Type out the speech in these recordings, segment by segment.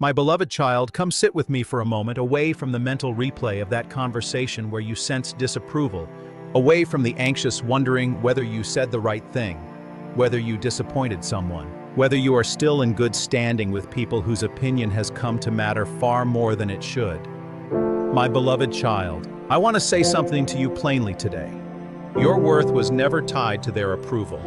My beloved child, come sit with me for a moment, away from the mental replay of that conversation where you sensed disapproval, away from the anxious wondering whether you said the right thing, whether you disappointed someone, whether you are still in good standing with people whose opinion has come to matter far more than it should. My beloved child, I want to say something to you plainly today. Your worth was never tied to their approval.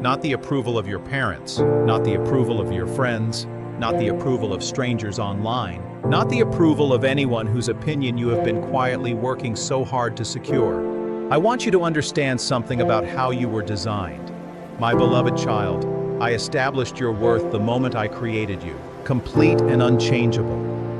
Not the approval of your parents, not the approval of your friends, not the approval of strangers online, not the approval of anyone whose opinion you have been quietly working so hard to secure. I want you to understand something about how you were designed. My beloved child, I established your worth the moment I created you, complete and unchangeable,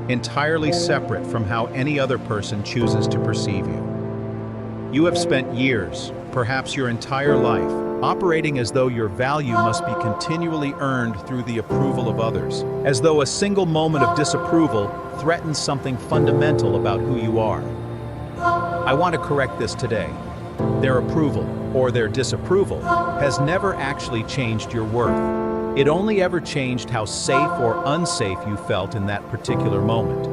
entirely separate from how any other person chooses to perceive you. You have spent years, perhaps your entire life, operating as though your value must be continually earned through the approval of others, as though a single moment of disapproval threatens something fundamental about who you are. I want to correct this today. Their approval, or their disapproval, has never actually changed your worth. It only ever changed how safe or unsafe you felt in that particular moment.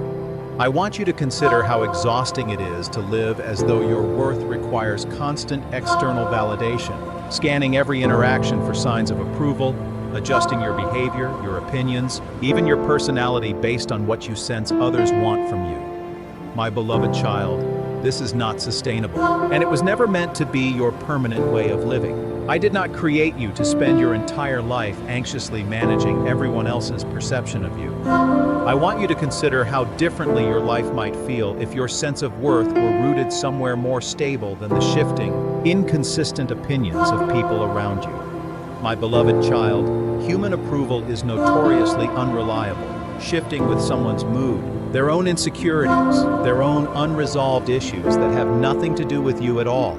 I want you to consider how exhausting it is to live as though your worth requires constant external validation, scanning every interaction for signs of approval, adjusting your behavior, your opinions, even your personality based on what you sense others want from you. My beloved child, this is not sustainable, and it was never meant to be your permanent way of living. I did not create you to spend your entire life anxiously managing everyone else's perception of you. I want you to consider how differently your life might feel if your sense of worth were rooted somewhere more stable than the shifting, inconsistent opinions of people around you. My beloved child, human approval is notoriously unreliable, shifting with someone's mood, their own insecurities, their own unresolved issues that have nothing to do with you at all.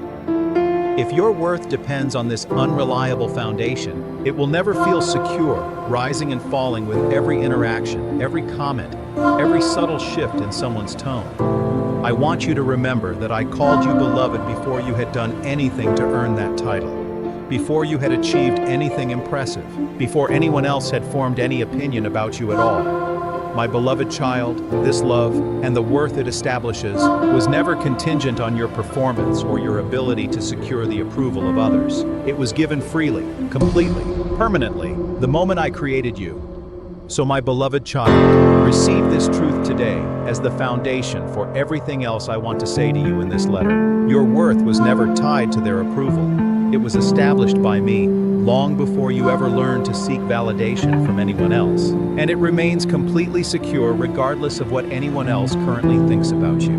If your worth depends on this unreliable foundation, it will never feel secure, rising and falling with every interaction, every comment, every subtle shift in someone's tone. I want you to remember that I called you beloved before you had done anything to earn that title, before you had achieved anything impressive, before anyone else had formed any opinion about you at all. My beloved child, this love, and the worth it establishes, was never contingent on your performance or your ability to secure the approval of others. It was given freely, completely, permanently, the moment I created you. So my beloved child, receive this truth today as the foundation for everything else I want to say to you in this letter. Your worth was never tied to their approval. It was established by me, long before you ever learned to seek validation from anyone else. And it remains completely secure regardless of what anyone else currently thinks about you.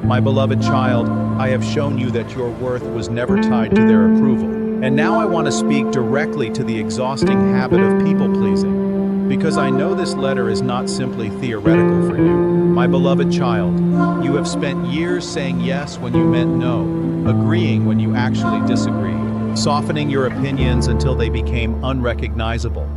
My beloved child, I have shown you that your worth was never tied to their approval. And now I want to speak directly to the exhausting habit of people-pleasing, because I know this letter is not simply theoretical for you. My beloved child, you have spent years saying yes when you meant no, agreeing when you actually disagreed, softening your opinions until they became unrecognizable,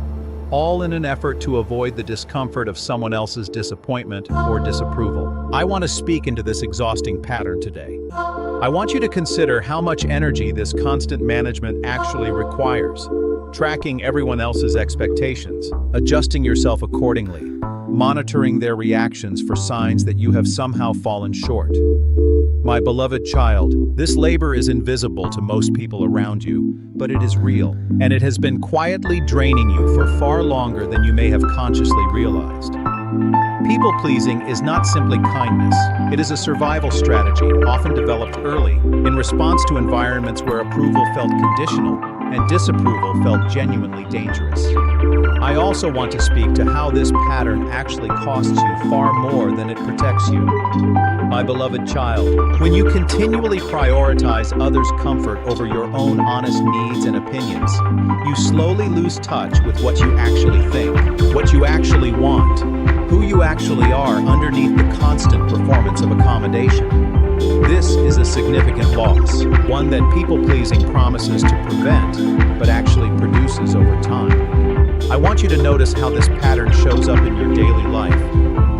all in an effort to avoid the discomfort of someone else's disappointment or disapproval. I want to speak into this exhausting pattern today. I want you to consider how much energy this constant management actually requires, tracking everyone else's expectations, adjusting yourself accordingly, monitoring their reactions for signs that you have somehow fallen short. My beloved child, this labor is invisible to most people around you, but it is real, and it has been quietly draining you for far longer than you may have consciously realized. People-pleasing is not simply kindness. It is a survival strategy, often developed early, in response to environments where approval felt conditional and disapproval felt genuinely dangerous. I also want to speak to how this pattern actually costs you far more than it protects you. My beloved child, when you continually prioritize others' comfort over your own honest needs and opinions, you slowly lose touch with what you actually think, what you actually want, who you actually are underneath the constant performance of accommodation. This is a significant loss, one that people-pleasing promises to prevent, but actually produces over time. I want you to notice how this pattern shows up in your daily life.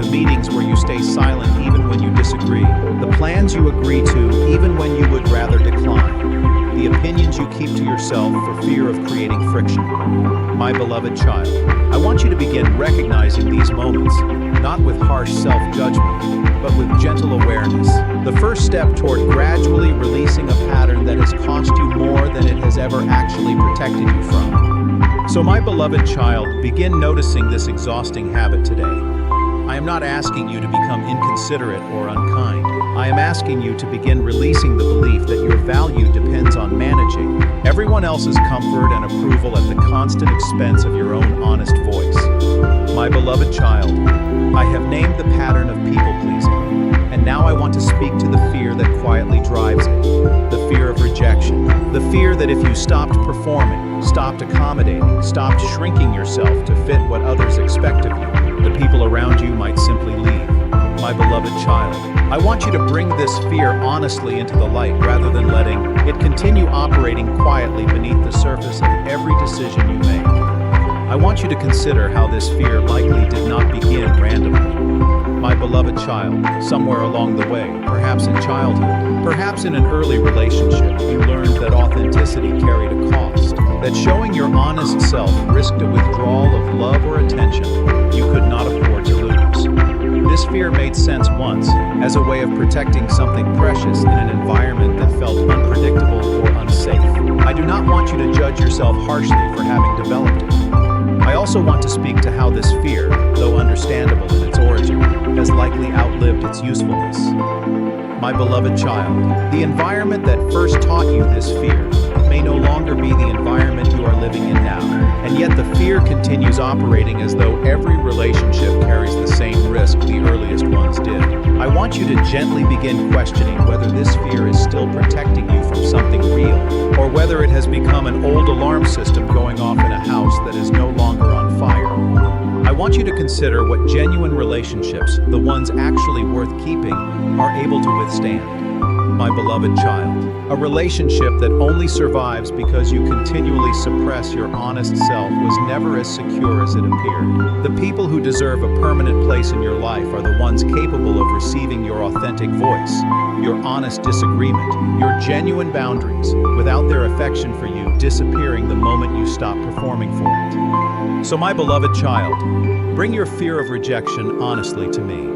The meetings where you stay silent even when you disagree, the plans you agree to even when you would rather decline, the opinions you keep to yourself yourself for fear of creating friction. My beloved child, I want you to begin recognizing these moments, not with harsh self-judgment, but with gentle awareness. The first step toward gradually releasing a pattern that has cost you more than it has ever actually protected you from. So my beloved child, begin noticing this exhausting habit today. I am not asking you to become inconsiderate or unkind. I am asking you to begin releasing the belief that your value depends on managing everyone else's comfort and approval at the constant expense of your own honest voice. My beloved child, I have named the pattern of people-pleasing, and now I want to speak to the fear that quietly drives it. The fear of rejection. The fear that if you stopped performing, stopped accommodating, stopped shrinking yourself to fit what others expect of you, the people around you might simply leave. My beloved child, I want you to bring this fear honestly into the light rather than letting it continue operating quietly beneath the surface of every decision you make. I want you to consider how this fear likely did not begin randomly. My beloved child, somewhere along the way, perhaps in childhood, perhaps in an early relationship, you learned that authenticity carried a cost, that showing your honest self risked a withdrawal of love or attention you could not afford to lose. This fear made sense once, as a way of protecting something precious in an environment that felt unpredictable or unsafe. I do not want you to judge yourself harshly for having developed it. I also want to speak to how this fear, though understandable in its origin, has likely outlived its usefulness. My beloved child, the environment that first taught you this fear may no longer be the environment you are living in now, and yet the fear continues operating as though every relationship carries the same risk the earliest ones did. I want you to gently begin questioning whether this fear is still protecting you from something real, or whether it has become an old alarm system going off in a house that is no longer on fire. I want you to consider what genuine relationships, the ones actually worth keeping, are able to withstand. My beloved child, a relationship that only survives because you continually suppress your honest self was never as secure as it appeared. The people who deserve a permanent place in your life are the ones capable of receiving your authentic voice, your honest disagreement, your genuine boundaries, without their affection for you disappearing the moment you stop performing for it. So my beloved child, bring your fear of rejection honestly to me.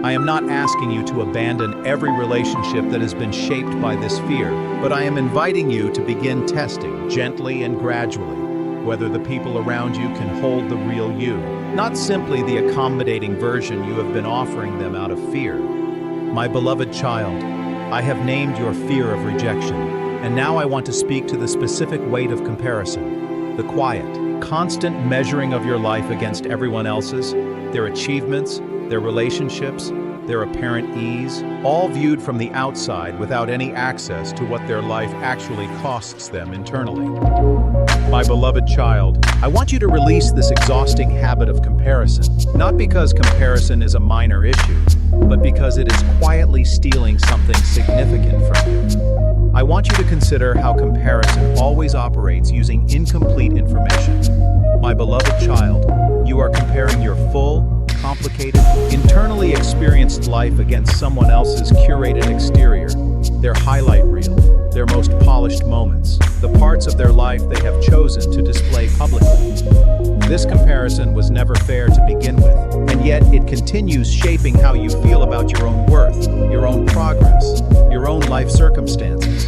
I am not asking you to abandon every relationship that has been shaped by this fear, but I am inviting you to begin testing, gently and gradually, whether the people around you can hold the real you, not simply the accommodating version you have been offering them out of fear. My beloved child, I have named your fear of rejection, and now I want to speak to the specific weight of comparison, the quiet, constant measuring of your life against everyone else's, their achievements, their relationships, their apparent ease, all viewed from the outside without any access to what their life actually costs them internally. My beloved child, I want you to release this exhausting habit of comparison, not because comparison is a minor issue, but because it is quietly stealing something significant from you. I want you to consider how comparison always operates using incomplete information. My beloved child, you are comparing your full, complicated, internally experienced life against someone else's curated exterior, their highlight reel, their most polished moments, the parts of their life they have chosen to display publicly. This comparison was never fair to begin with, and yet it continues shaping how you feel about your own worth, your own progress, your own life circumstances.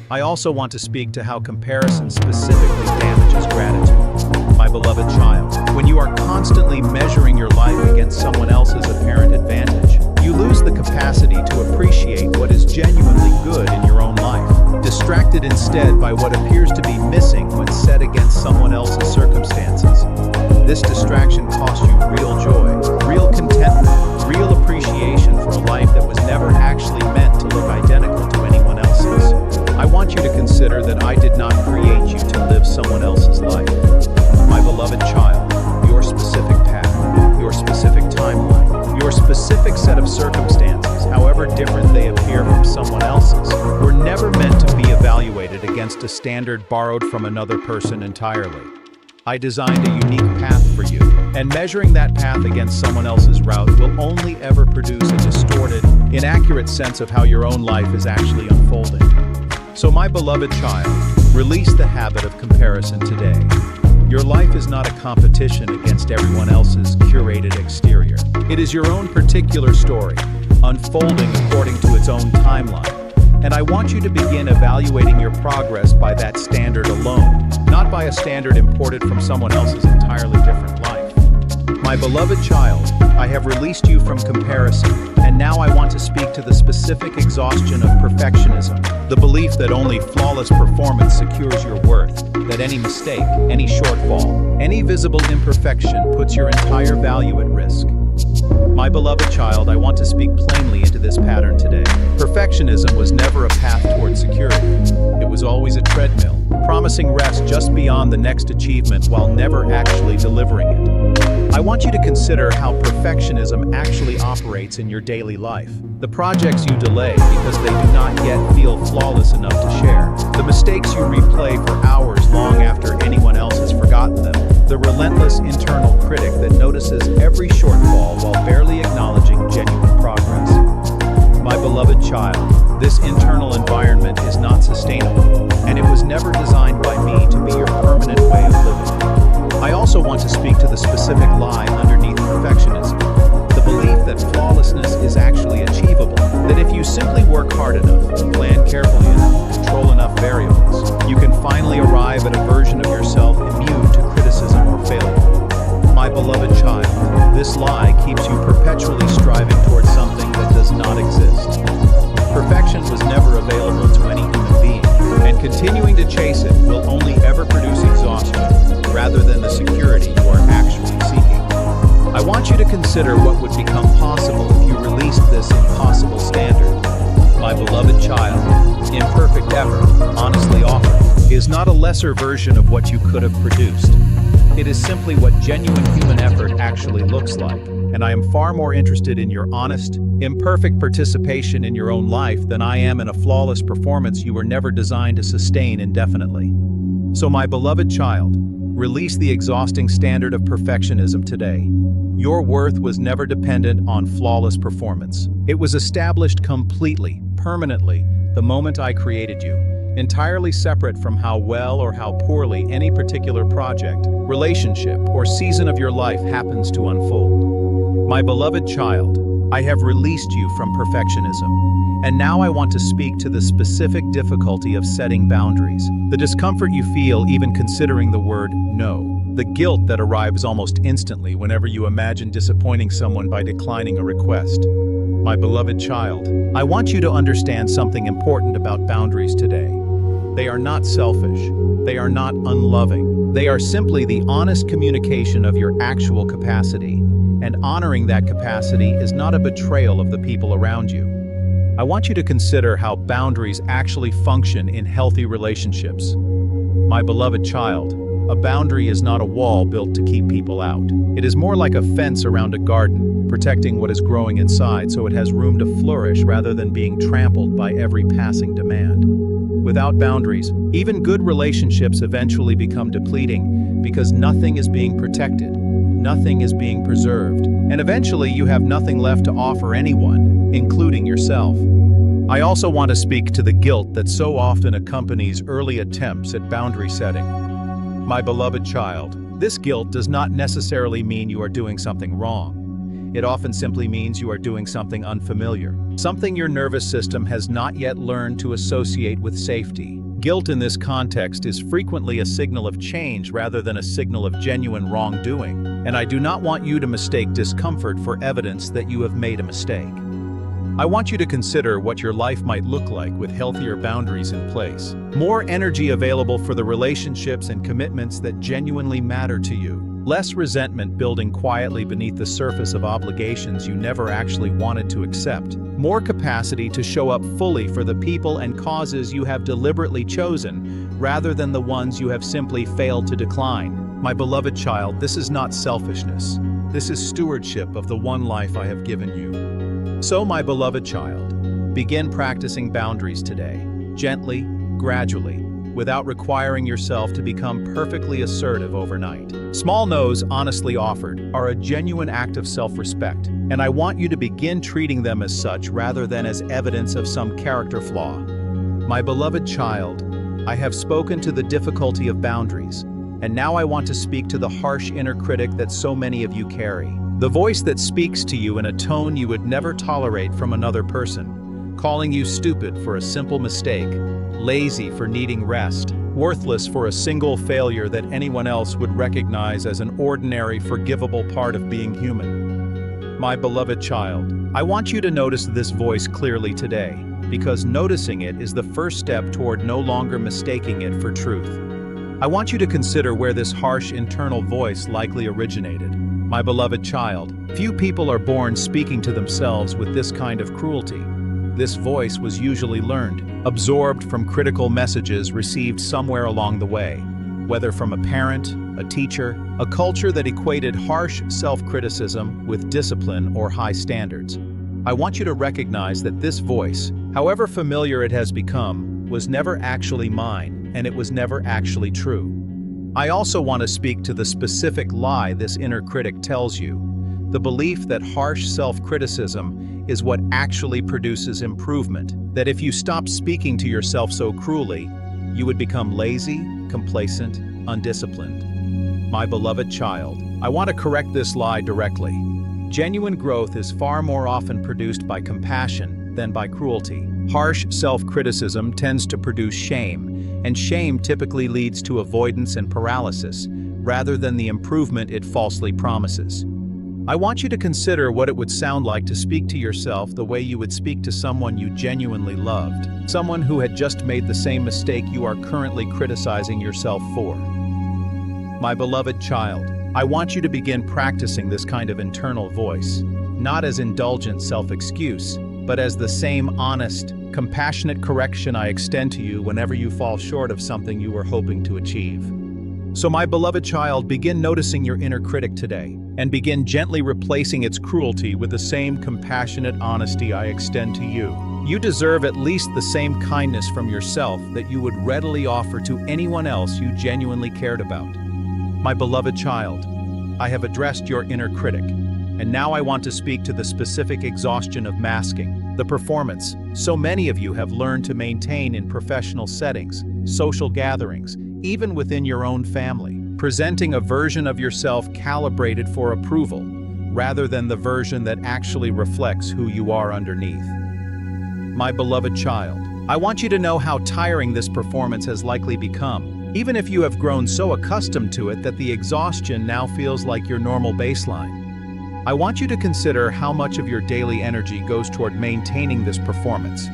I also want to speak to how comparison specifically damages gratitude. My beloved child, when you are constantly measuring your life against someone else's apparent advantage, you lose the capacity to appreciate what is genuinely good in your own life, distracted instead by what appears to be missing when set against someone else's circumstances. This distraction costs you real joy, real contentment, real appreciation for a life that was never actually meant to look identical to anyone else's. I want you to consider that I did not create you to live someone else's life. My beloved child, your specific path, your specific timeline, your specific set of circumstances, however different they appear from someone else's, were never meant to be evaluated against a standard borrowed from another person entirely. I designed a unique path for you, and measuring that path against someone else's route will only ever produce a distorted, inaccurate sense of how your own life is actually unfolding. So my beloved child, Release the habit of comparison today. Your life is not a competition against everyone else's curated exterior. It is your own particular story, unfolding according to its own timeline. And I want you to begin evaluating your progress by that standard alone, not by a standard imported from someone else's entirely different life. My beloved child, I have released you from comparison, and now I want to speak to the specific exhaustion of perfectionism, the belief that only flawless performance secures your worth, that any mistake, any shortfall, any visible imperfection puts your entire value at risk. My beloved child, I want to speak plainly into this pattern today. Perfectionism was never a path toward security. It was always a treadmill, promising rest just beyond the next achievement while never actually delivering it. I want you to consider how perfectionism actually operates in your daily life. The projects you delay because they do not yet feel flawless enough to share. The mistakes you replay for hours long after anyone else has forgotten them. The relentless internal critic that notices every shortfall while barely acknowledging genuine progress. My beloved child, this internal environment is not sustainable, and it was never designed by me to be your permanent way of living. I also want to speak to the specific lie underneath perfectionism, the belief that flawlessness is actually achievable, that if you simply work hard enough, plan carefully enough, control enough variables, you can finally arrive at a version of yourself immune to criticism or failure. My beloved child, this lie keeps you perpetually striving towards something that does not exist. Perfection was never available to any human being, and continuing to chase it will only ever produce exhaustion, rather than the security you are actually seeking. I want you to consider what would become possible if you released this impossible standard. My beloved child, imperfect effort, honestly offered, is not a lesser version of what you could have produced. It is simply what genuine human effort actually looks like, and I am far more interested in your honest, imperfect participation in your own life than I am in a flawless performance you were never designed to sustain indefinitely. So my beloved child, release the exhausting standard of perfectionism today. Your worth was never dependent on flawless performance. It was established completely, permanently, the moment I created you, entirely separate from how well or how poorly any particular project, relationship, or season of your life happens to unfold. My beloved child, I have released you from perfectionism, and now I want to speak to the specific difficulty of setting boundaries, the discomfort you feel even considering the word no, the guilt that arrives almost instantly whenever you imagine disappointing someone by declining a request. My beloved child, I want you to understand something important about boundaries today. They are not selfish. They are not unloving. They are simply the honest communication of your actual capacity, and honoring that capacity is not a betrayal of the people around you. I want you to consider how boundaries actually function in healthy relationships. My beloved child, a boundary is not a wall built to keep people out. It is more like a fence around a garden, protecting what is growing inside so it has room to flourish rather than being trampled by every passing demand. Without boundaries, even good relationships eventually become depleting because nothing is being protected, nothing is being preserved, and eventually you have nothing left to offer anyone, including yourself. I also want to speak to the guilt that so often accompanies early attempts at boundary setting. My beloved child, this guilt does not necessarily mean you are doing something wrong. It often simply means you are doing something unfamiliar, something your nervous system has not yet learned to associate with safety. Guilt in this context is frequently a signal of change rather than a signal of genuine wrongdoing, and I do not want you to mistake discomfort for evidence that you have made a mistake. I want you to consider what your life might look like with healthier boundaries in place. More energy available for the relationships and commitments that genuinely matter to you. Less resentment building quietly beneath the surface of obligations you never actually wanted to accept. More capacity to show up fully for the people and causes you have deliberately chosen, rather than the ones you have simply failed to decline. My beloved child, this is not selfishness. This is stewardship of the one life I have given you. So, my beloved child, begin practicing boundaries today, gently, gradually, without requiring yourself to become perfectly assertive overnight. Small no's honestly offered are a genuine act of self-respect, and I want you to begin treating them as such rather than as evidence of some character flaw. My beloved child, I have spoken to the difficulty of boundaries, and now I want to speak to the harsh inner critic that so many of you carry. The voice that speaks to you in a tone you would never tolerate from another person, calling you stupid for a simple mistake, lazy for needing rest, worthless for a single failure that anyone else would recognize as an ordinary, forgivable part of being human. My beloved child, I want you to notice this voice clearly today, because noticing it is the first step toward no longer mistaking it for truth. I want you to consider where this harsh internal voice likely originated. My beloved child, few people are born speaking to themselves with this kind of cruelty. This voice was usually learned, absorbed from critical messages received somewhere along the way, whether from a parent, a teacher, a culture that equated harsh self-criticism with discipline or high standards. I want you to recognize that this voice, however familiar it has become, was never actually mine, and it was never actually true. I also want to speak to the specific lie this inner critic tells you, the belief that harsh self-criticism is what actually produces improvement, that if you stopped speaking to yourself so cruelly, you would become lazy, complacent, undisciplined. My beloved child, I want to correct this lie directly. Genuine growth is far more often produced by compassion than by cruelty. Harsh self-criticism tends to produce shame, and shame typically leads to avoidance and paralysis, rather than the improvement it falsely promises. I want you to consider what it would sound like to speak to yourself the way you would speak to someone you genuinely loved, someone who had just made the same mistake you are currently criticizing yourself for. My beloved child, I want you to begin practicing this kind of internal voice, not as indulgent self-excuse, but as the same honest, compassionate correction I extend to you whenever you fall short of something you were hoping to achieve. So my beloved child, begin noticing your inner critic today, and begin gently replacing its cruelty with the same compassionate honesty I extend to you. You deserve at least the same kindness from yourself that you would readily offer to anyone else you genuinely cared about. My beloved child, I have addressed your inner critic, and now I want to speak to the specific exhaustion of masking, the performance so many of you have learned to maintain in professional settings, social gatherings, even within your own family, presenting a version of yourself calibrated for approval, rather than the version that actually reflects who you are underneath. My beloved child, I want you to know how tiring this performance has likely become, even if you have grown so accustomed to it that the exhaustion now feels like your normal baseline. I want you to consider how much of your daily energy goes toward maintaining this performance,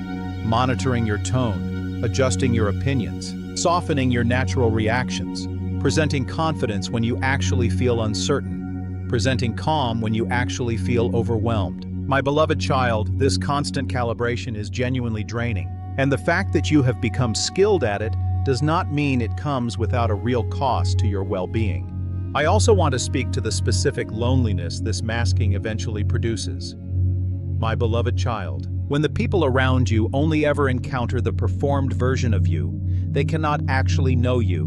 monitoring your tone, adjusting your opinions, softening your natural reactions, presenting confidence when you actually feel uncertain, presenting calm when you actually feel overwhelmed. My beloved child, this constant calibration is genuinely draining, and the fact that you have become skilled at it does not mean it comes without a real cost to your well-being. I also want to speak to the specific loneliness this masking eventually produces. My beloved child, when the people around you only ever encounter the performed version of you, they cannot actually know you.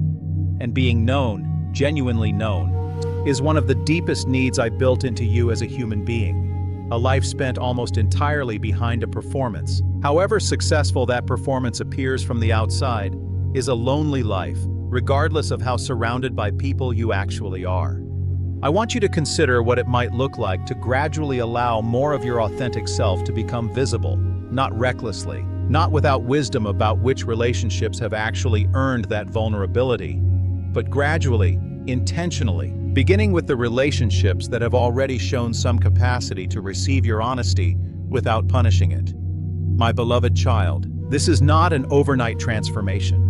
And being known, genuinely known, is one of the deepest needs I built into you as a human being. A life spent almost entirely behind a performance, however successful that performance appears from the outside, is a lonely life, regardless of how surrounded by people you actually are. I want you to consider what it might look like to gradually allow more of your authentic self to become visible, not recklessly, not without wisdom about which relationships have actually earned that vulnerability, but gradually, intentionally, beginning with the relationships that have already shown some capacity to receive your honesty without punishing it. My beloved child, this is not an overnight transformation.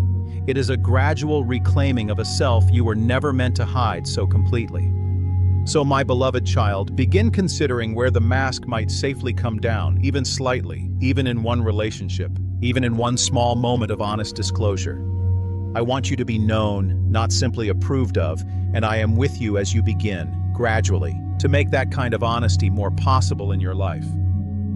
It is a gradual reclaiming of a self you were never meant to hide so completely. So my beloved child, begin considering where the mask might safely come down, even slightly, even in one relationship, even in one small moment of honest disclosure. I want you to be known, not simply approved of, and I am with you as you begin, gradually, to make that kind of honesty more possible in your life.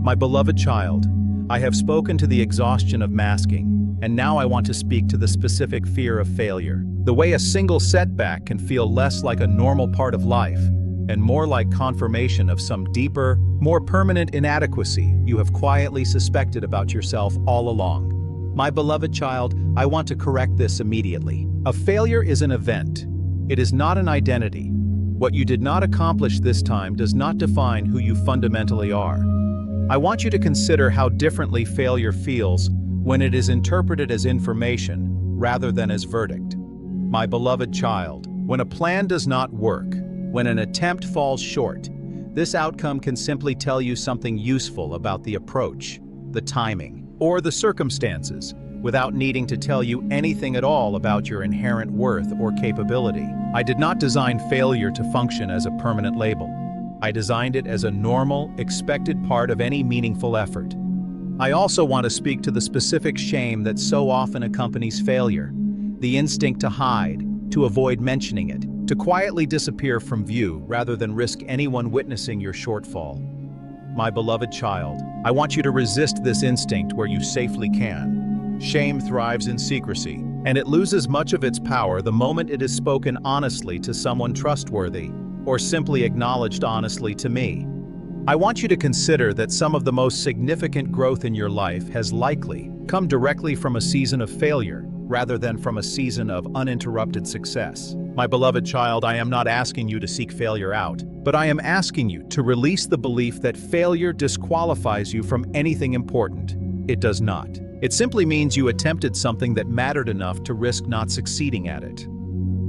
My beloved child, I have spoken to the exhaustion of masking, and now I want to speak to the specific fear of failure. The way a single setback can feel less like a normal part of life, and more like confirmation of some deeper, more permanent inadequacy you have quietly suspected about yourself all along. My beloved child, I want to correct this immediately. A failure is an event. It is not an identity. What you did not accomplish this time does not define who you fundamentally are. I want you to consider how differently failure feels when it is interpreted as information rather than as verdict. My beloved child, when a plan does not work, when an attempt falls short, this outcome can simply tell you something useful about the approach, the timing, or the circumstances, without needing to tell you anything at all about your inherent worth or capability. I did not design failure to function as a permanent label. I designed it as a normal, expected part of any meaningful effort. I also want to speak to the specific shame that so often accompanies failure, the instinct to hide, to avoid mentioning it, to quietly disappear from view rather than risk anyone witnessing your shortfall. My beloved child, I want you to resist this instinct where you safely can. Shame thrives in secrecy, and it loses much of its power the moment it is spoken honestly to someone trustworthy, or simply acknowledged honestly to me. I want you to consider that some of the most significant growth in your life has likely come directly from a season of failure, rather than from a season of uninterrupted success. My beloved child, I am not asking you to seek failure out, but I am asking you to release the belief that failure disqualifies you from anything important. It does not. It simply means you attempted something that mattered enough to risk not succeeding at it.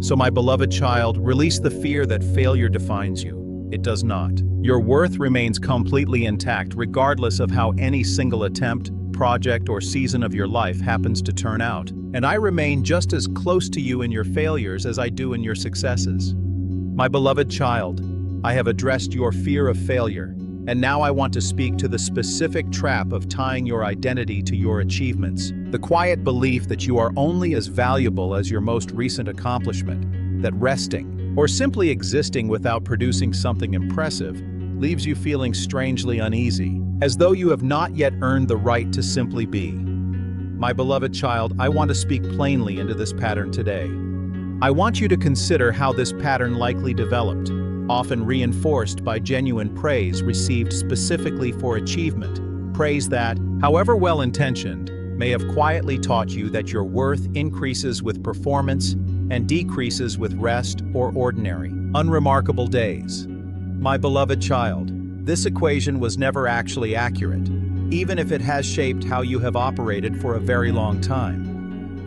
So my beloved child, release the fear that failure defines you. It does not. Your worth remains completely intact regardless of how any single attempt, project, or season of your life happens to turn out. And I remain just as close to you in your failures as I do in your successes. My beloved child, I have addressed your fear of failure, and now I want to speak to the specific trap of tying your identity to your achievements, the quiet belief that you are only as valuable as your most recent accomplishment, that resting, or simply existing without producing something impressive, leaves you feeling strangely uneasy, as though you have not yet earned the right to simply be. My beloved child, I want to speak plainly into this pattern today. I want you to consider how this pattern likely developed, often reinforced by genuine praise received specifically for achievement, praise that, however well-intentioned, may have quietly taught you that your worth increases with performance and decreases with rest or ordinary, unremarkable days. My beloved child, this equation was never actually accurate, even if it has shaped how you have operated for a very long time.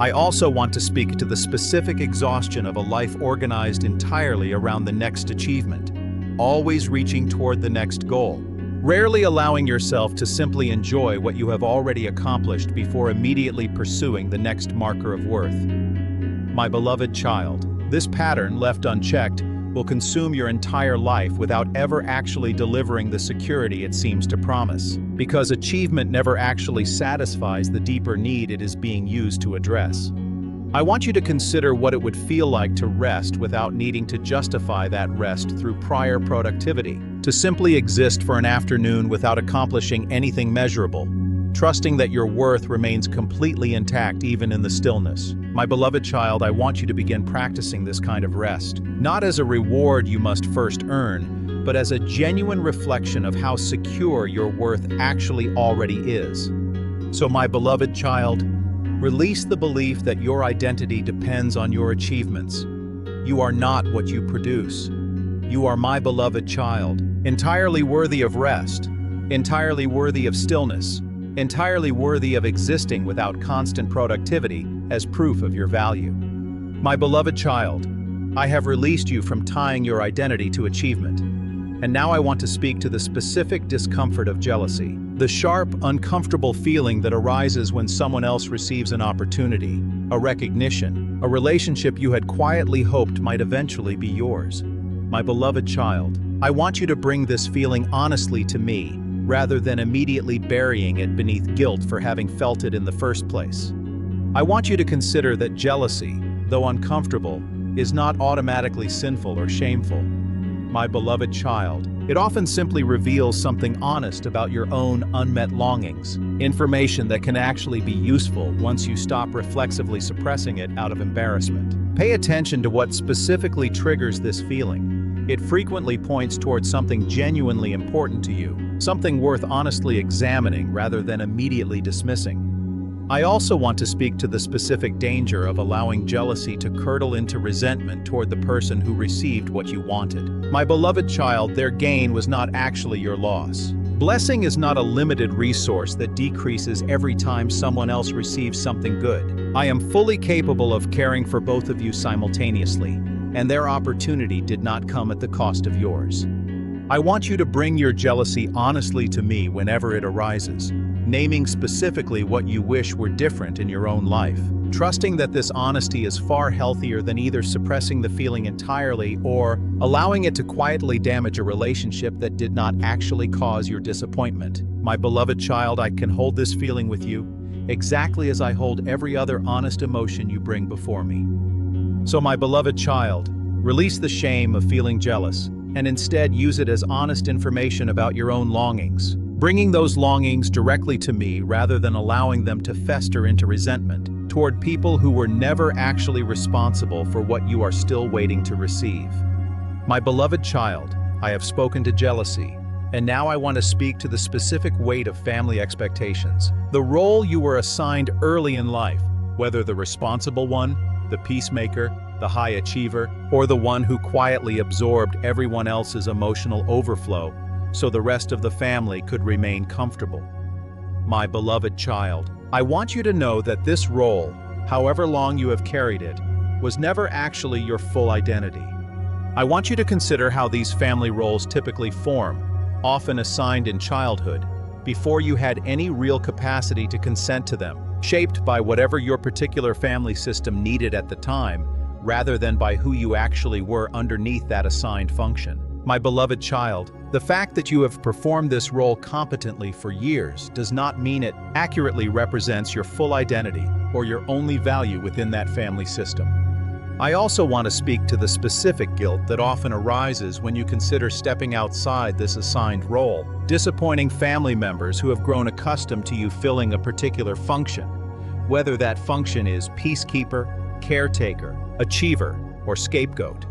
I also want to speak to the specific exhaustion of a life organized entirely around the next achievement, always reaching toward the next goal, rarely allowing yourself to simply enjoy what you have already accomplished before immediately pursuing the next marker of worth. My beloved child, this pattern, left unchecked, will consume your entire life without ever actually delivering the security it seems to promise, because achievement never actually satisfies the deeper need it is being used to address. I want you to consider what it would feel like to rest without needing to justify that rest through prior productivity, to simply exist for an afternoon without accomplishing anything measurable, trusting that your worth remains completely intact even in the stillness. My beloved child, I want you to begin practicing this kind of rest, not as a reward you must first earn, but as a genuine reflection of how secure your worth actually already is. So my beloved child, release the belief that your identity depends on your achievements. You are not what you produce. You are my beloved child, entirely worthy of rest, entirely worthy of stillness, entirely worthy of existing without constant productivity as proof of your value. My beloved child, I have released you from tying your identity to achievement. And now I want to speak to the specific discomfort of jealousy, the sharp, uncomfortable feeling that arises when someone else receives an opportunity, a recognition, a relationship you had quietly hoped might eventually be yours. My beloved child, I want you to bring this feeling honestly to me, rather than immediately burying it beneath guilt for having felt it in the first place. I want you to consider that jealousy, though uncomfortable, is not automatically sinful or shameful. My beloved child, it often simply reveals something honest about your own unmet longings, information that can actually be useful once you stop reflexively suppressing it out of embarrassment. Pay attention to what specifically triggers this feeling. It frequently points towards something genuinely important to you, something worth honestly examining rather than immediately dismissing. I also want to speak to the specific danger of allowing jealousy to curdle into resentment toward the person who received what you wanted. My beloved child, their gain was not actually your loss. Blessing is not a limited resource that decreases every time someone else receives something good. I am fully capable of caring for both of you simultaneously, and their opportunity did not come at the cost of yours. I want you to bring your jealousy honestly to me whenever it arises, naming specifically what you wish were different in your own life, trusting that this honesty is far healthier than either suppressing the feeling entirely or allowing it to quietly damage a relationship that did not actually cause your disappointment. My beloved child, I can hold this feeling with you exactly as I hold every other honest emotion you bring before me. So my beloved child, release the shame of feeling jealous and instead use it as honest information about your own longings, bringing those longings directly to me rather than allowing them to fester into resentment toward people who were never actually responsible for what you are still waiting to receive. My beloved child, I have spoken to jealousy, and now I want to speak to the specific weight of family expectations. The role you were assigned early in life, whether the responsible one, the peacemaker, the high achiever, or the one who quietly absorbed everyone else's emotional overflow so the rest of the family could remain comfortable. My beloved child, I want you to know that this role, however long you have carried it, was never actually your full identity. I want you to consider how these family roles typically form, often assigned in childhood, before you had any real capacity to consent to them, shaped by whatever your particular family system needed at the time, rather than by who you actually were underneath that assigned function. My beloved child, the fact that you have performed this role competently for years does not mean it accurately represents your full identity or your only value within that family system. I also want to speak to the specific guilt that often arises when you consider stepping outside this assigned role, disappointing family members who have grown accustomed to you filling a particular function, whether that function is peacekeeper, caretaker, achiever, or scapegoat.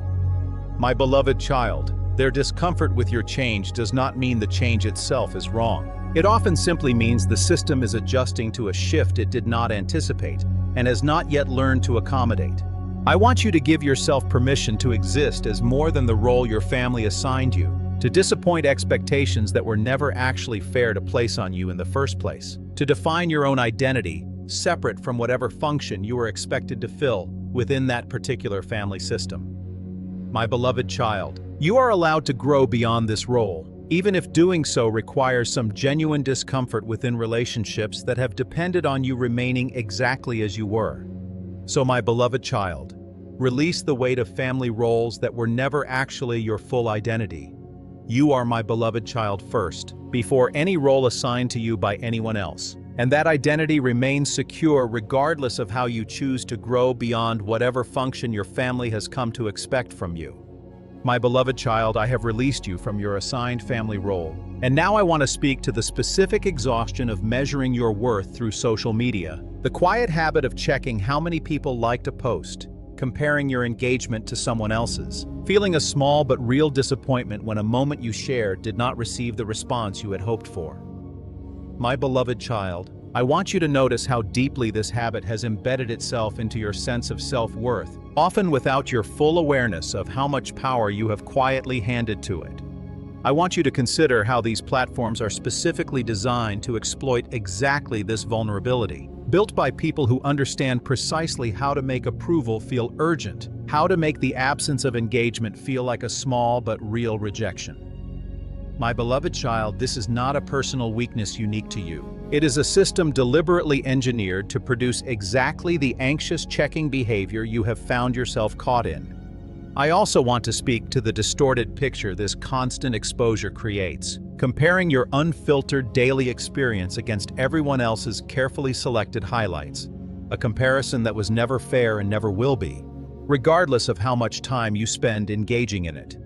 My beloved child, their discomfort with your change does not mean the change itself is wrong. It often simply means the system is adjusting to a shift it did not anticipate and has not yet learned to accommodate. I want you to give yourself permission to exist as more than the role your family assigned you, to disappoint expectations that were never actually fair to place on you in the first place, to define your own identity, separate from whatever function you were expected to fill within that particular family system. My beloved child, you are allowed to grow beyond this role, even if doing so requires some genuine discomfort within relationships that have depended on you remaining exactly as you were. So my beloved child, release the weight of family roles that were never actually your full identity. You are my beloved child first, before any role assigned to you by anyone else. And that identity remains secure regardless of how you choose to grow beyond whatever function your family has come to expect from you. My beloved child, I have released you from your assigned family role. And now I want to speak to the specific exhaustion of measuring your worth through social media. The quiet habit of checking how many people liked a post, comparing your engagement to someone else's, feeling a small but real disappointment when a moment you shared did not receive the response you had hoped for. My beloved child, I want you to notice how deeply this habit has embedded itself into your sense of self-worth, often without your full awareness of how much power you have quietly handed to it. I want you to consider how these platforms are specifically designed to exploit exactly this vulnerability, built by people who understand precisely how to make approval feel urgent, how to make the absence of engagement feel like a small but real rejection. My beloved child, this is not a personal weakness unique to you. It is a system deliberately engineered to produce exactly the anxious checking behavior you have found yourself caught in. I also want to speak to the distorted picture this constant exposure creates, comparing your unfiltered daily experience against everyone else's carefully selected highlights, a comparison that was never fair and never will be, regardless of how much time you spend engaging in it.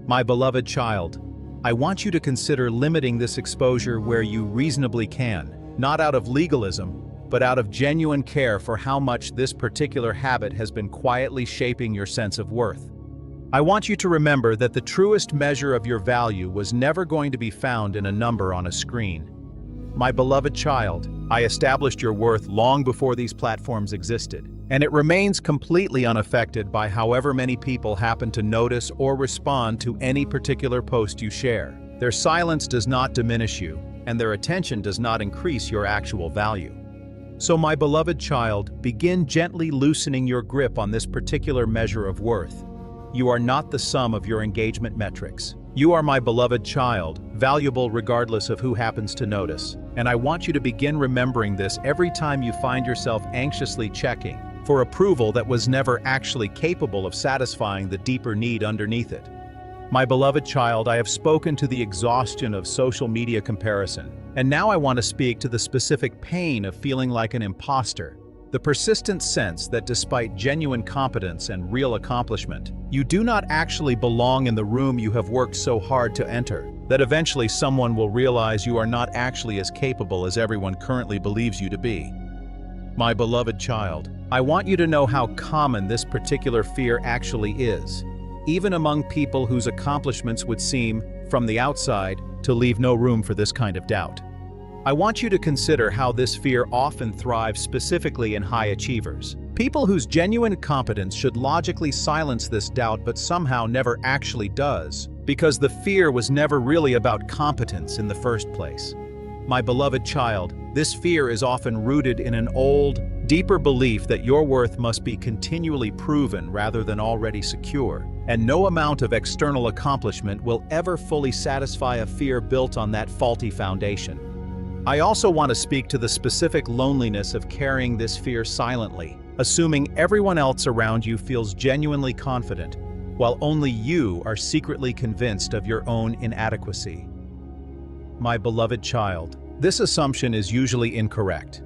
My beloved child, I want you to consider limiting this exposure where you reasonably can, not out of legalism, but out of genuine care for how much this particular habit has been quietly shaping your sense of worth. I want you to remember that the truest measure of your value was never going to be found in a number on a screen. My beloved child, I established your worth long before these platforms existed, and it remains completely unaffected by however many people happen to notice or respond to any particular post you share. Their silence does not diminish you, and their attention does not increase your actual value. So, my beloved child, begin gently loosening your grip on this particular measure of worth. You are not the sum of your engagement metrics. You are my beloved child, valuable regardless of who happens to notice. And I want you to begin remembering this every time you find yourself anxiously checking for approval that was never actually capable of satisfying the deeper need underneath it. My beloved child, I have spoken to the exhaustion of social media comparison, and now I want to speak to the specific pain of feeling like an imposter. The persistent sense that despite genuine competence and real accomplishment, you do not actually belong in the room you have worked so hard to enter, that eventually someone will realize you are not actually as capable as everyone currently believes you to be. My beloved child, I want you to know how common this particular fear actually is, even among people whose accomplishments would seem, from the outside, to leave no room for this kind of doubt. I want you to consider how this fear often thrives specifically in high achievers. People whose genuine competence should logically silence this doubt but somehow never actually does, because the fear was never really about competence in the first place. My beloved child, this fear is often rooted in an old, deeper belief that your worth must be continually proven rather than already secure, and no amount of external accomplishment will ever fully satisfy a fear built on that faulty foundation. I also want to speak to the specific loneliness of carrying this fear silently, assuming everyone else around you feels genuinely confident, while only you are secretly convinced of your own inadequacy. My beloved child, this assumption is usually incorrect.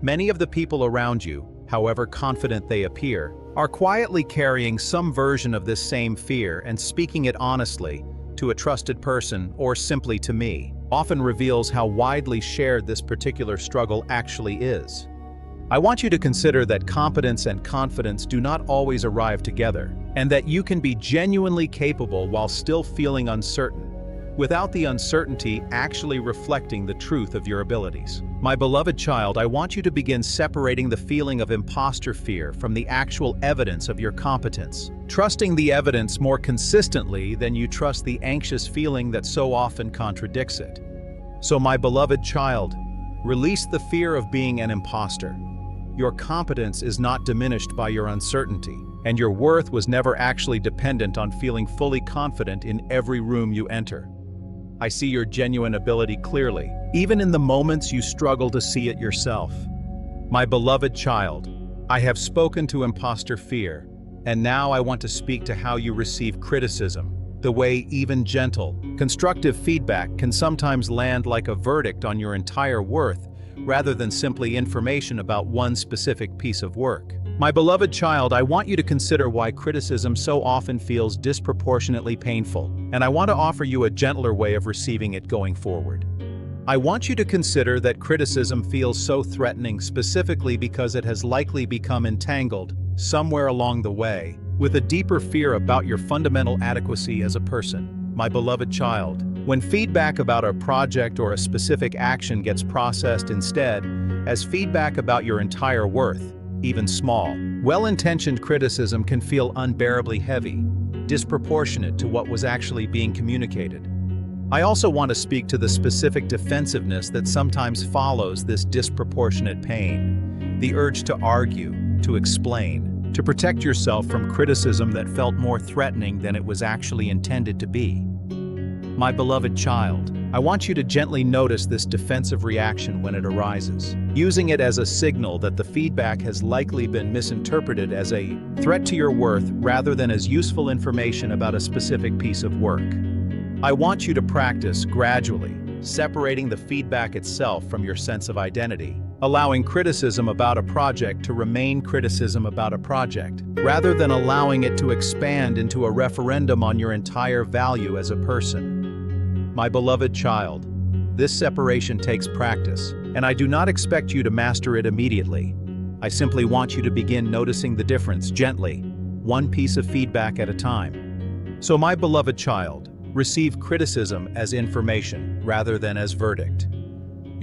Many of the people around you, however confident they appear, are quietly carrying some version of this same fear, and speaking it honestly, to a trusted person or simply to me, often reveals how widely shared this particular struggle actually is. I want you to consider that competence and confidence do not always arrive together, and that you can be genuinely capable while still feeling uncertain, without the uncertainty actually reflecting the truth of your abilities. My beloved child, I want you to begin separating the feeling of imposter fear from the actual evidence of your competence, trusting the evidence more consistently than you trust the anxious feeling that so often contradicts it. So, my beloved child, release the fear of being an imposter. Your competence is not diminished by your uncertainty, and your worth was never actually dependent on feeling fully confident in every room you enter. I see your genuine ability clearly, even in the moments you struggle to see it yourself. My beloved child, I have spoken to imposter fear, and now I want to speak to how you receive criticism, the way even gentle, constructive feedback can sometimes land like a verdict on your entire worth, rather than simply information about one specific piece of work. My beloved child, I want you to consider why criticism so often feels disproportionately painful, and I want to offer you a gentler way of receiving it going forward. I want you to consider that criticism feels so threatening specifically because it has likely become entangled, somewhere along the way, with a deeper fear about your fundamental adequacy as a person. My beloved child, when feedback about a project or a specific action gets processed instead as feedback about your entire worth, even small, well-intentioned criticism can feel unbearably heavy, disproportionate to what was actually being communicated. I also want to speak to the specific defensiveness that sometimes follows this disproportionate pain, the urge to argue, to explain, to protect yourself from criticism that felt more threatening than it was actually intended to be. My beloved child, I want you to gently notice this defensive reaction when it arises, using it as a signal that the feedback has likely been misinterpreted as a threat to your worth rather than as useful information about a specific piece of work. I want you to practice gradually, separating the feedback itself from your sense of identity, allowing criticism about a project to remain criticism about a project, rather than allowing it to expand into a referendum on your entire value as a person. My beloved child, this separation takes practice, and I do not expect you to master it immediately. I simply want you to begin noticing the difference gently, one piece of feedback at a time. So, my beloved child, receive criticism as information rather than as verdict.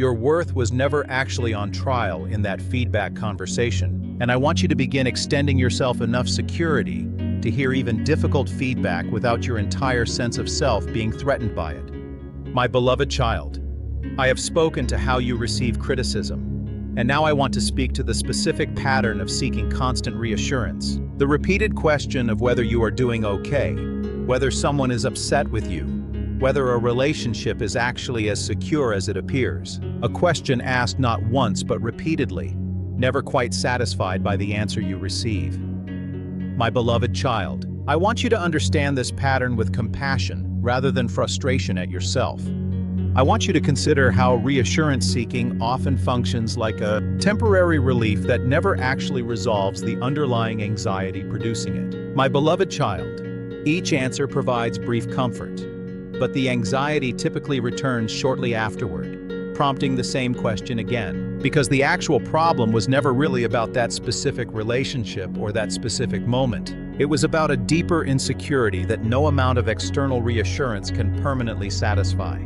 Your worth was never actually on trial in that feedback conversation, and I want you to begin extending yourself enough security to hear even difficult feedback without your entire sense of self being threatened by it. My beloved child, I have spoken to how you receive criticism, and now I want to speak to the specific pattern of seeking constant reassurance. The repeated question of whether you are doing okay, whether someone is upset with you, whether a relationship is actually as secure as it appears. A question asked not once but repeatedly, never quite satisfied by the answer you receive. My beloved child, I want you to understand this pattern with compassion rather than frustration at yourself. I want you to consider how reassurance seeking often functions like a temporary relief that never actually resolves the underlying anxiety producing it. My beloved child, each answer provides brief comfort, but the anxiety typically returns shortly afterward, prompting the same question again, because the actual problem was never really about that specific relationship or that specific moment. It was about a deeper insecurity that no amount of external reassurance can permanently satisfy.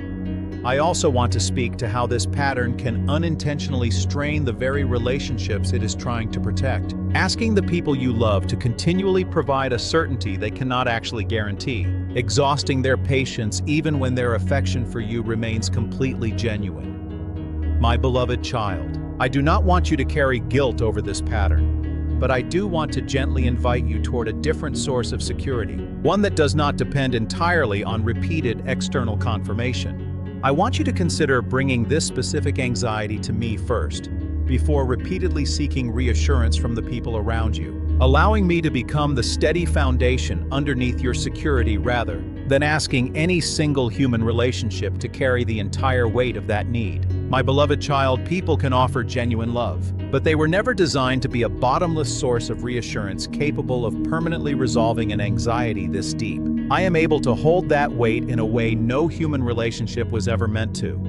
I also want to speak to how this pattern can unintentionally strain the very relationships it is trying to protect, asking the people you love to continually provide a certainty they cannot actually guarantee, exhausting their patience even when their affection for you remains completely genuine. My beloved child, I do not want you to carry guilt over this pattern, but I do want to gently invite you toward a different source of security, one that does not depend entirely on repeated external confirmation. I want you to consider bringing this specific anxiety to me first, before repeatedly seeking reassurance from the people around you, allowing me to become the steady foundation underneath your security rather than asking any single human relationship to carry the entire weight of that need. My beloved child, people can offer genuine love, but they were never designed to be a bottomless source of reassurance capable of permanently resolving an anxiety this deep. I am able to hold that weight in a way no human relationship was ever meant to.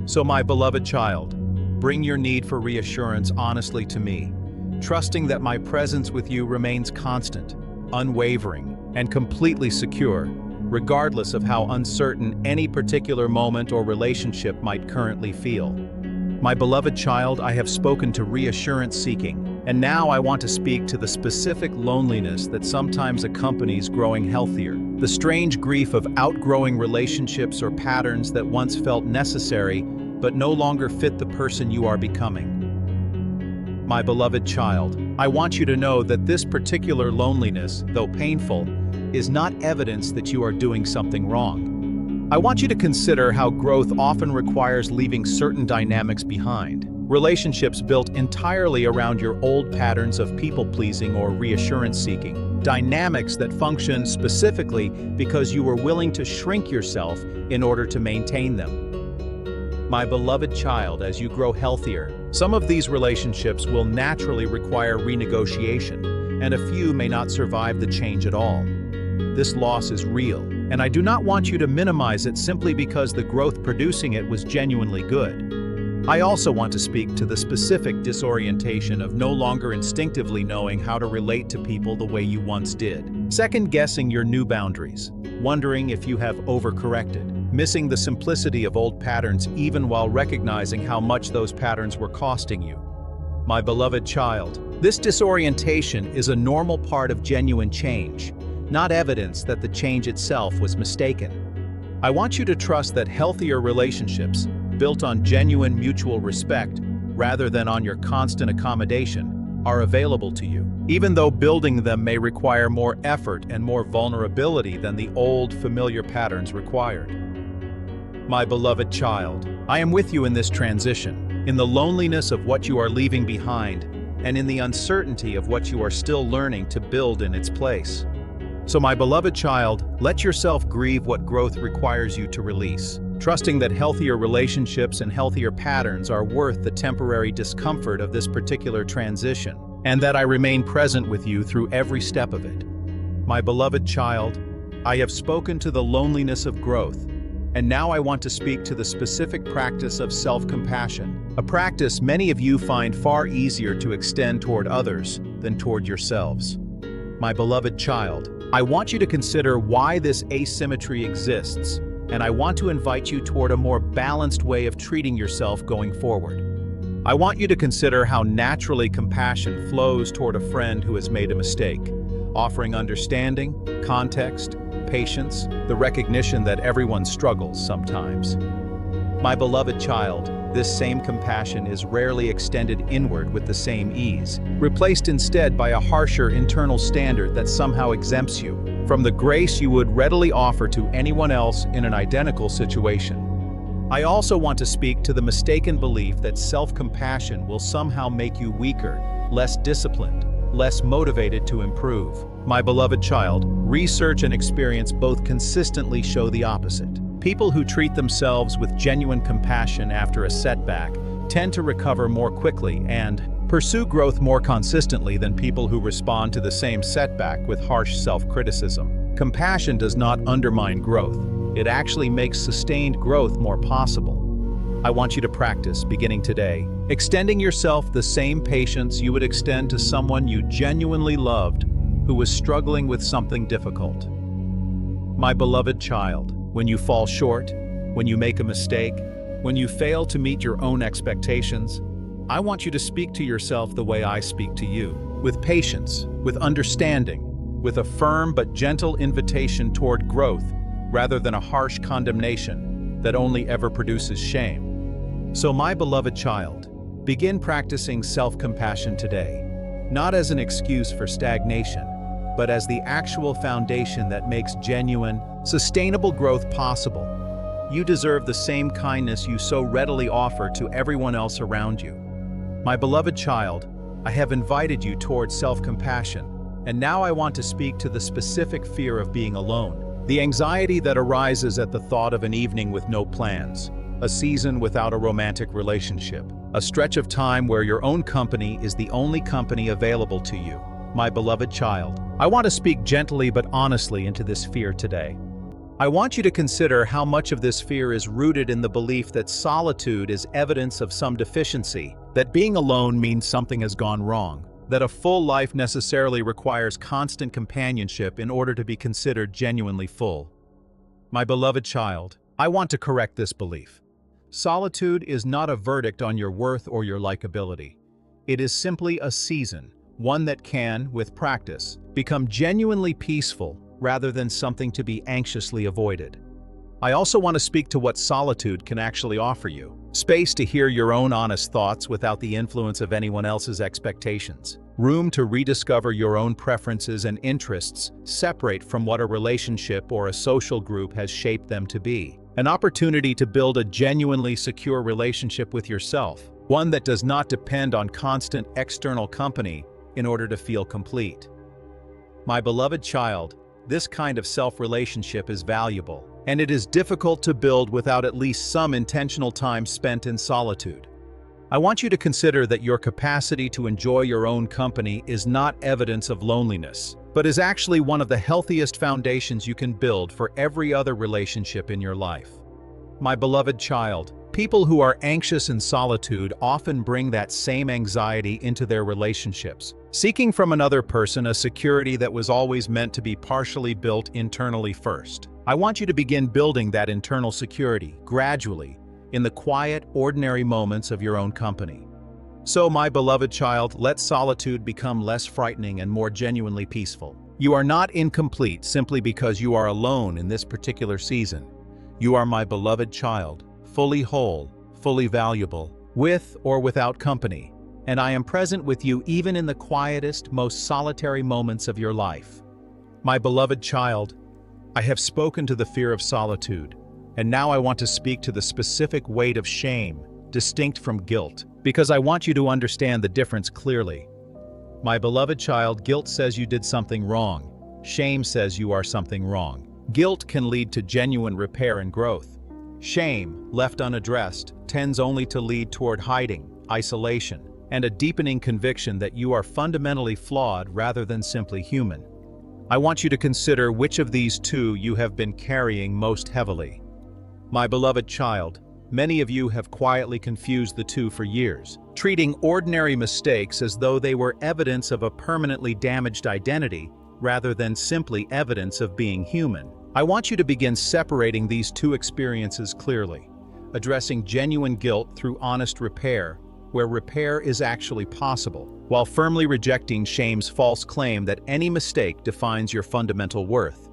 So my beloved child, bring your need for reassurance honestly to me, trusting that my presence with you remains constant, unwavering, and completely secure, regardless of how uncertain any particular moment or relationship might currently feel. My beloved child, I have spoken to reassurance seeking, and now I want to speak to the specific loneliness that sometimes accompanies growing healthier, the strange grief of outgrowing relationships or patterns that once felt necessary but no longer fit the person you are becoming. My beloved child, I want you to know that this particular loneliness, though painful, is not evidence that you are doing something wrong. I want you to consider how growth often requires leaving certain dynamics behind. Relationships built entirely around your old patterns of people-pleasing or reassurance-seeking. Dynamics that function specifically because you were willing to shrink yourself in order to maintain them. My beloved child, as you grow healthier, some of these relationships will naturally require renegotiation, and a few may not survive the change at all. This loss is real, and I do not want you to minimize it simply because the growth producing it was genuinely good. I also want to speak to the specific disorientation of no longer instinctively knowing how to relate to people the way you once did. Second-guessing your new boundaries, wondering if you have overcorrected, missing the simplicity of old patterns even while recognizing how much those patterns were costing you. My beloved child, this disorientation is a normal part of genuine change, not evidence that the change itself was mistaken. I want you to trust that healthier relationships, built on genuine mutual respect rather than on your constant accommodation, are available to you, even though building them may require more effort and more vulnerability than the old, familiar patterns required. My beloved child, I am with you in this transition, in the loneliness of what you are leaving behind, and in the uncertainty of what you are still learning to build in its place. So my beloved child, let yourself grieve what growth requires you to release, trusting that healthier relationships and healthier patterns are worth the temporary discomfort of this particular transition, and that I remain present with you through every step of it. My beloved child, I have spoken to the loneliness of growth, and now I want to speak to the specific practice of self-compassion, a practice many of you find far easier to extend toward others than toward yourselves. My beloved child, I want you to consider why this asymmetry exists, and I want to invite you toward a more balanced way of treating yourself going forward. I want you to consider how naturally compassion flows toward a friend who has made a mistake, offering understanding, context, patience, the recognition that everyone struggles sometimes. My beloved child, this same compassion is rarely extended inward with the same ease, replaced instead by a harsher internal standard that somehow exempts you from the grace you would readily offer to anyone else in an identical situation. I also want to speak to the mistaken belief that self-compassion will somehow make you weaker, less disciplined, less motivated to improve. My beloved child, research and experience both consistently show the opposite. People who treat themselves with genuine compassion after a setback tend to recover more quickly and pursue growth more consistently than people who respond to the same setback with harsh self-criticism. Compassion does not undermine growth. It actually makes sustained growth more possible. I want you to practice, beginning today, extending yourself the same patience you would extend to someone you genuinely loved who was struggling with something difficult. My beloved child, when you fall short, when you make a mistake, when you fail to meet your own expectations, I want you to speak to yourself the way I speak to you, with patience, with understanding, with a firm but gentle invitation toward growth, rather than a harsh condemnation that only ever produces shame. So my beloved child, begin practicing self-compassion today, not as an excuse for stagnation, but as the actual foundation that makes genuine, sustainable growth possible. You deserve the same kindness you so readily offer to everyone else around you. My beloved child, I have invited you towards self-compassion, and now I want to speak to the specific fear of being alone. The anxiety that arises at the thought of an evening with no plans, a season without a romantic relationship, a stretch of time where your own company is the only company available to you. My beloved child, I want to speak gently but honestly into this fear today. I want you to consider how much of this fear is rooted in the belief that solitude is evidence of some deficiency, that being alone means something has gone wrong, that a full life necessarily requires constant companionship in order to be considered genuinely full. My beloved child, I want to correct this belief. Solitude is not a verdict on your worth or your likability. It is simply a season, one that can, with practice, become genuinely peaceful rather than something to be anxiously avoided. I also want to speak to what solitude can actually offer you. Space to hear your own honest thoughts without the influence of anyone else's expectations. Room to rediscover your own preferences and interests, separate from what a relationship or a social group has shaped them to be. An opportunity to build a genuinely secure relationship with yourself, one that does not depend on constant external company in order to feel complete. My beloved child, this kind of self-relationship is valuable, and it is difficult to build without at least some intentional time spent in solitude. I want you to consider that your capacity to enjoy your own company is not evidence of loneliness, but is actually one of the healthiest foundations you can build for every other relationship in your life. My beloved child, people who are anxious in solitude often bring that same anxiety into their relationships, seeking from another person a security that was always meant to be partially built internally first. I want you to begin building that internal security, gradually, in the quiet, ordinary moments of your own company. So, my beloved child, let solitude become less frightening and more genuinely peaceful. You are not incomplete simply because you are alone in this particular season. You are my beloved child, fully whole, fully valuable, with or without company, and I am present with you even in the quietest, most solitary moments of your life. My beloved child, I have spoken to the fear of solitude, and now I want to speak to the specific weight of shame, distinct from guilt, because I want you to understand the difference clearly. My beloved child, guilt says you did something wrong. Shame says you are something wrong. Guilt can lead to genuine repair and growth. Shame, left unaddressed, tends only to lead toward hiding, isolation, and a deepening conviction that you are fundamentally flawed rather than simply human. I want you to consider which of these two you have been carrying most heavily. My beloved child, many of you have quietly confused the two for years, treating ordinary mistakes as though they were evidence of a permanently damaged identity rather than simply evidence of being human. I want you to begin separating these two experiences clearly, addressing genuine guilt through honest repair, where repair is actually possible, while firmly rejecting shame's false claim that any mistake defines your fundamental worth.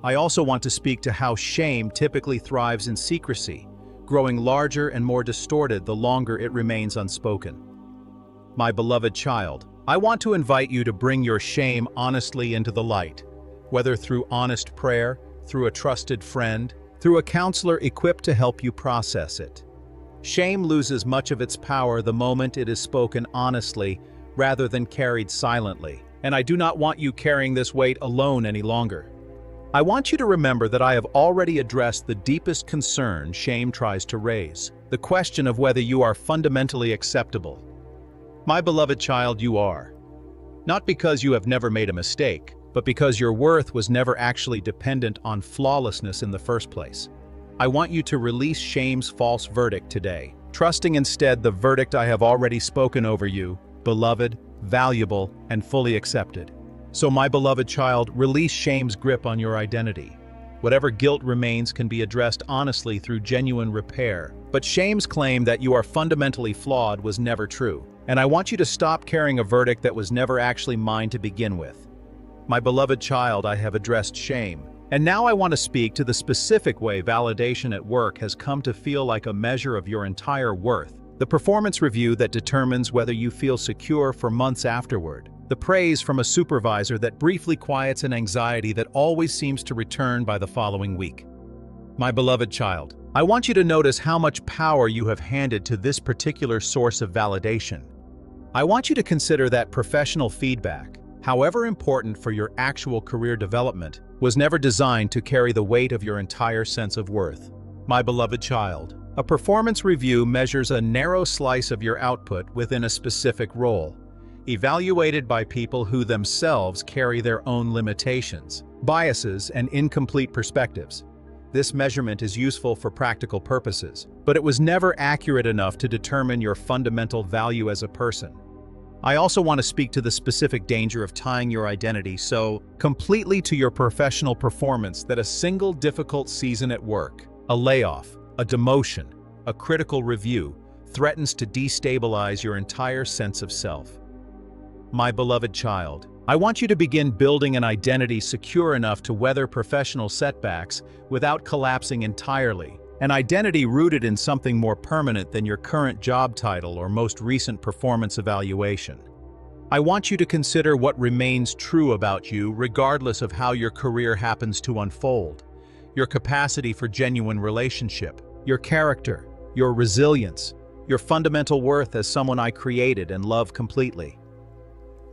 I also want to speak to how shame typically thrives in secrecy, growing larger and more distorted the longer it remains unspoken. My beloved child, I want to invite you to bring your shame honestly into the light, whether through honest prayer, through a trusted friend, through a counselor equipped to help you process it. Shame loses much of its power the moment it is spoken honestly rather than carried silently, and I do not want you carrying this weight alone any longer. I want you to remember that I have already addressed the deepest concern shame tries to raise, the question of whether you are fundamentally acceptable. My beloved child, you are. Not because you have never made a mistake, but because your worth was never actually dependent on flawlessness in the first place. I want you to release shame's false verdict today, trusting instead the verdict I have already spoken over you, beloved, valuable, and fully accepted. So my beloved child, release shame's grip on your identity. Whatever guilt remains can be addressed honestly through genuine repair, but shame's claim that you are fundamentally flawed was never true, and I want you to stop carrying a verdict that was never actually mine to begin with. My beloved child, I have addressed shame, and now I want to speak to the specific way validation at work has come to feel like a measure of your entire worth, the performance review that determines whether you feel secure for months afterward, the praise from a supervisor that briefly quiets an anxiety that always seems to return by the following week. My beloved child, I want you to notice how much power you have handed to this particular source of validation. I want you to consider that professional feedback, however important for your actual career development, was never designed to carry the weight of your entire sense of worth. My beloved child, a performance review measures a narrow slice of your output within a specific role, evaluated by people who themselves carry their own limitations, biases, and incomplete perspectives. This measurement is useful for practical purposes, but it was never accurate enough to determine your fundamental value as a person. I also want to speak to the specific danger of tying your identity so completely to your professional performance that a single difficult season at work, a layoff, a demotion, a critical review, threatens to destabilize your entire sense of self. My beloved child, I want you to begin building an identity secure enough to weather professional setbacks without collapsing entirely. An identity rooted in something more permanent than your current job title or most recent performance evaluation. I want you to consider what remains true about you regardless of how your career happens to unfold. Your capacity for genuine relationship, your character, your resilience, your fundamental worth as someone I created and love completely.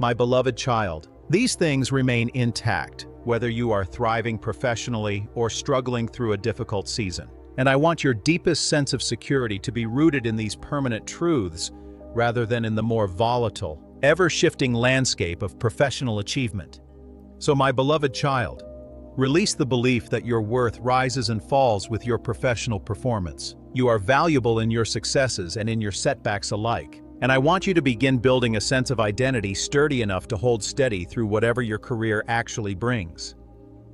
My beloved child, these things remain intact, whether you are thriving professionally or struggling through a difficult season. And I want your deepest sense of security to be rooted in these permanent truths rather than in the more volatile, ever-shifting landscape of professional achievement. So my beloved child, release the belief that your worth rises and falls with your professional performance. You are valuable in your successes and in your setbacks alike. And I want you to begin building a sense of identity sturdy enough to hold steady through whatever your career actually brings.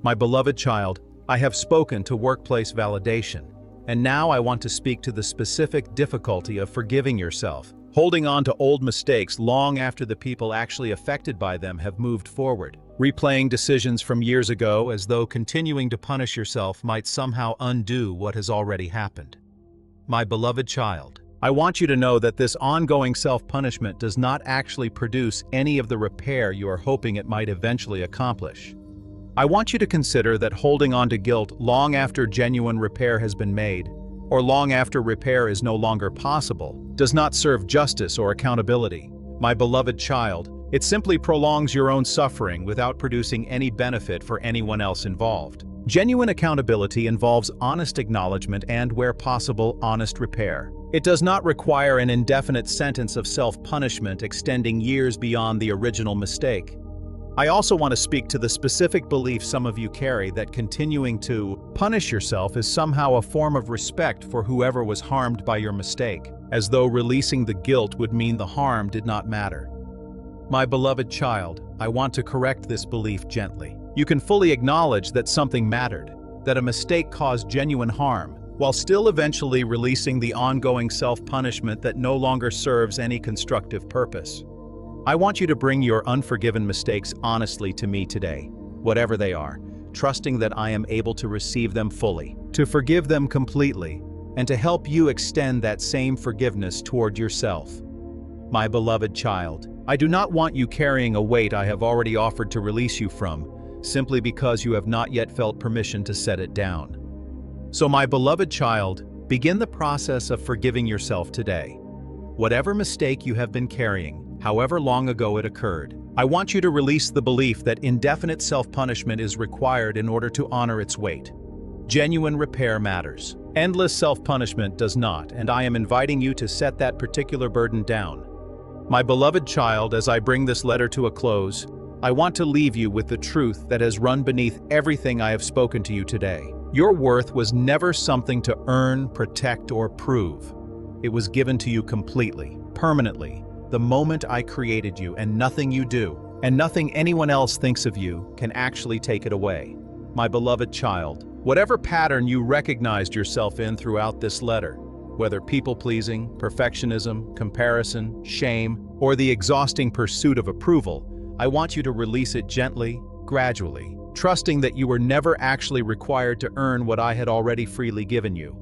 My beloved child, I have spoken to workplace validation, and now I want to speak to the specific difficulty of forgiving yourself, holding on to old mistakes long after the people actually affected by them have moved forward, replaying decisions from years ago as though continuing to punish yourself might somehow undo what has already happened. My beloved child, I want you to know that this ongoing self-punishment does not actually produce any of the repair you are hoping it might eventually accomplish. I want you to consider that holding on to guilt long after genuine repair has been made, or long after repair is no longer possible, does not serve justice or accountability. My beloved child, it simply prolongs your own suffering without producing any benefit for anyone else involved. Genuine accountability involves honest acknowledgement and, where possible, honest repair. It does not require an indefinite sentence of self-punishment extending years beyond the original mistake. I also want to speak to the specific belief some of you carry that continuing to punish yourself is somehow a form of respect for whoever was harmed by your mistake, as though releasing the guilt would mean the harm did not matter. My beloved child, I want to correct this belief gently. You can fully acknowledge that something mattered, that a mistake caused genuine harm, while still eventually releasing the ongoing self-punishment that no longer serves any constructive purpose. I want you to bring your unforgiven mistakes honestly to me today, whatever they are, trusting that I am able to receive them fully, to forgive them completely, and to help you extend that same forgiveness toward yourself. My beloved child, I do not want you carrying a weight I have already offered to release you from, simply because you have not yet felt permission to set it down. So my beloved child, begin the process of forgiving yourself today. Whatever mistake you have been carrying, however long ago it occurred, I want you to release the belief that indefinite self-punishment is required in order to honor its weight. Genuine repair matters. Endless self-punishment does not, and I am inviting you to set that particular burden down. My beloved child, as I bring this letter to a close, I want to leave you with the truth that has run beneath everything I have spoken to you today. Your worth was never something to earn, protect, or prove. It was given to you completely, permanently, the moment I created you, and nothing you do, and nothing anyone else thinks of you, can actually take it away. My beloved child, whatever pattern you recognized yourself in throughout this letter, whether people-pleasing, perfectionism, comparison, shame, or the exhausting pursuit of approval, I want you to release it gently, gradually, trusting that you were never actually required to earn what I had already freely given you.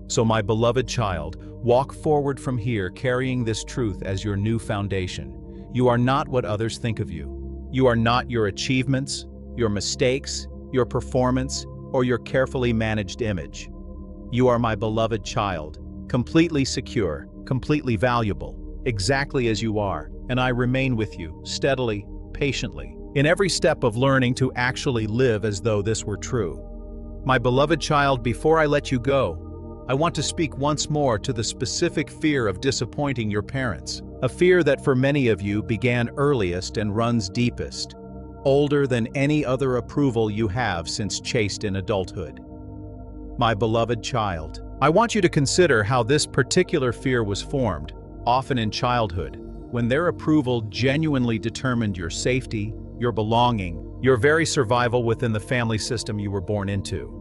So my beloved child, walk forward from here carrying this truth as your new foundation. You are not what others think of you. You are not your achievements, your mistakes, your performance, or your carefully managed image. You are my beloved child, completely secure, completely valuable, exactly as you are, and I remain with you, steadily, patiently, in every step of learning to actually live as though this were true. My beloved child, before I let you go, I want to speak once more to the specific fear of disappointing your parents, a fear that for many of you began earliest and runs deepest, older than any other approval you have since chased in adulthood. My beloved child, I want you to consider how this particular fear was formed, often in childhood, when their approval genuinely determined your safety, your belonging, your very survival within the family system you were born into.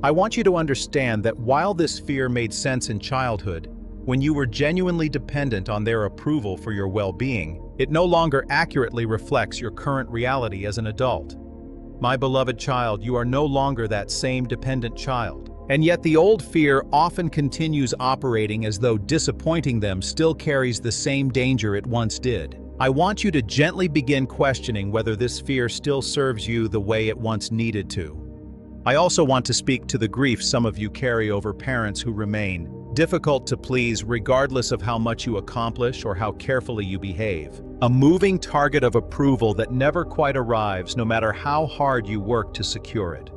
I want you to understand that while this fear made sense in childhood, when you were genuinely dependent on their approval for your well-being, it no longer accurately reflects your current reality as an adult. My beloved child, you are no longer that same dependent child. And yet the old fear often continues operating as though disappointing them still carries the same danger it once did. I want you to gently begin questioning whether this fear still serves you the way it once needed to. I also want to speak to the grief some of you carry over parents who remain difficult to please regardless of how much you accomplish or how carefully you behave. A moving target of approval that never quite arrives no matter how hard you work to secure it.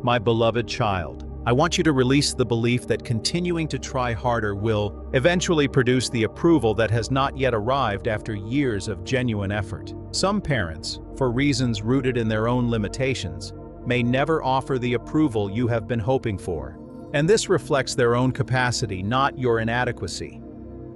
My beloved child, I want you to release the belief that continuing to try harder will eventually produce the approval that has not yet arrived after years of genuine effort. Some parents, for reasons rooted in their own limitations, may never offer the approval you have been hoping for. And this reflects their own capacity, not your inadequacy.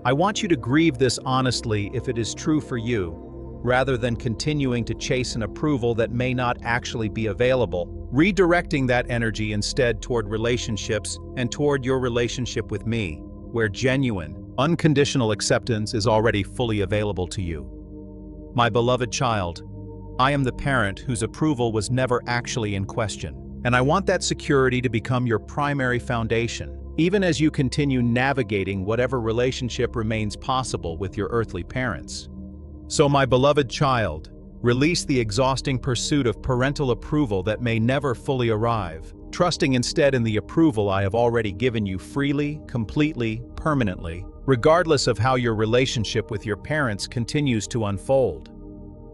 I want you to grieve this honestly if it is true for you, rather than continuing to chase an approval that may not actually be available, redirecting that energy instead toward relationships and toward your relationship with me, where genuine, unconditional acceptance is already fully available to you. My beloved child, I am the parent whose approval was never actually in question, and I want that security to become your primary foundation, even as you continue navigating whatever relationship remains possible with your earthly parents. So my beloved child, release the exhausting pursuit of parental approval that may never fully arrive, trusting instead in the approval I have already given you freely, completely, permanently, regardless of how your relationship with your parents continues to unfold.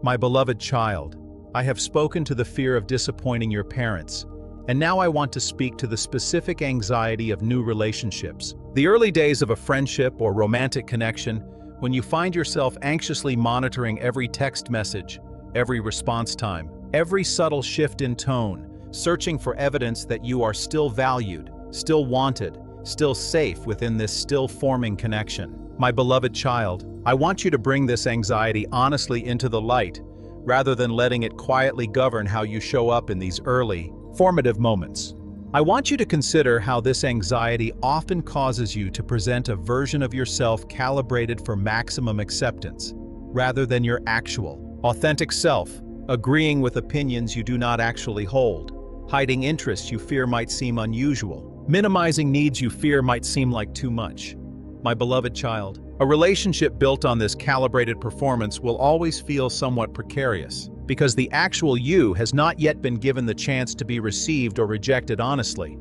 My beloved child, I have spoken to the fear of disappointing your parents, and now I want to speak to the specific anxiety of new relationships. The early days of a friendship or romantic connection, when you find yourself anxiously monitoring every text message, every response time, every subtle shift in tone, searching for evidence that you are still valued, still wanted, still safe within this still forming connection. My beloved child, I want you to bring this anxiety honestly into the light, rather than letting it quietly govern how you show up in these early, formative moments. I want you to consider how this anxiety often causes you to present a version of yourself calibrated for maximum acceptance, rather than your actual, authentic self, agreeing with opinions you do not actually hold, hiding interests you fear might seem unusual, minimizing needs you fear might seem like too much. My beloved child, a relationship built on this calibrated performance will always feel somewhat precarious, because the actual you has not yet been given the chance to be received or rejected honestly.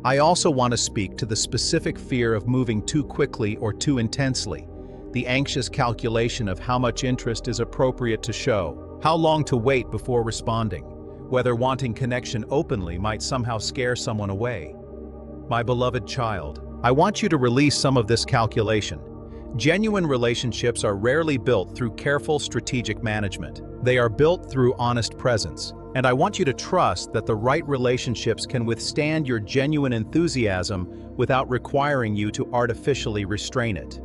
I also want to speak to the specific fear of moving too quickly or too intensely, the anxious calculation of how much interest is appropriate to show, how long to wait before responding, whether wanting connection openly might somehow scare someone away. My beloved child, I want you to release some of this calculation. Genuine relationships are rarely built through careful strategic management. They are built through honest presence. And I want you to trust that the right relationships can withstand your genuine enthusiasm without requiring you to artificially restrain it.